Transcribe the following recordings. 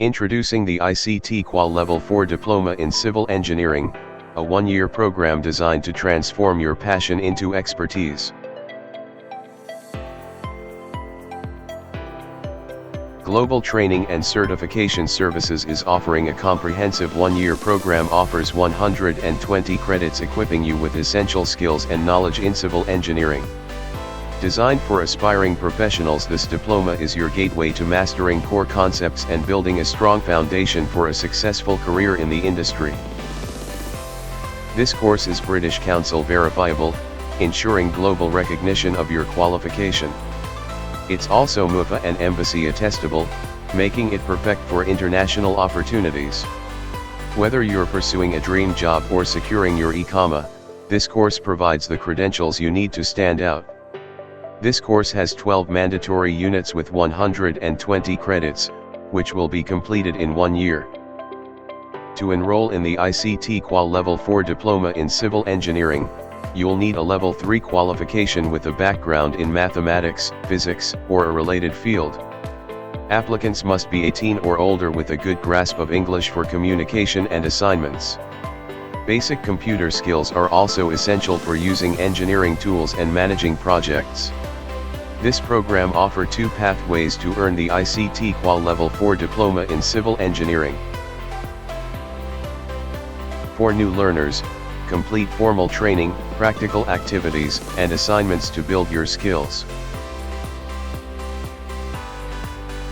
Introducing the ICTQual Level 4 Diploma in Civil Engineering, a one-year program designed to transform your passion into expertise. Global Training and Certification Services is offering a comprehensive one-year program offers 120 credits equipping you with essential skills and knowledge in civil engineering. Designed for aspiring professionals, this diploma is your gateway to mastering core concepts and building a strong foundation for a successful career in the industry. This course is British Council verifiable, ensuring global recognition of your qualification. It's also MUFA and embassy attestable, making it perfect for international opportunities. Whether you're pursuing a dream job or securing your ICTQual, this course provides the credentials you need to stand out. This course has 12 mandatory units with 120 credits, which will be completed in 1 year. To enroll in the ICTQual Level 4 Diploma in Civil Engineering, you'll need a Level 3 qualification with a background in mathematics, physics, or a related field. Applicants must be 18 or older with a good grasp of English for communication and assignments. Basic computer skills are also essential for using engineering tools and managing projects. This program offers 2 pathways to earn the ICTQual Level 4 Diploma in Civil Engineering. For new learners, complete formal training, practical activities, and assignments to build your skills.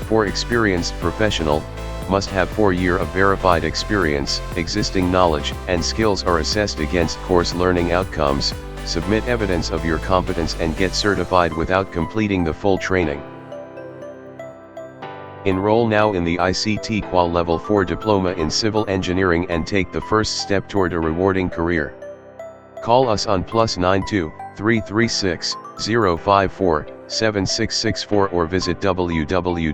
For experienced professional, must have 4 years of verified experience, existing knowledge and skills are assessed against course learning outcomes, submit evidence of your competence and get certified without completing the full training. Enroll now in the ICTQual Level 4 Diploma in Civil Engineering and take the first step toward a rewarding career. Call us on +92 336 054 7664 or visit www.tgtcs.com.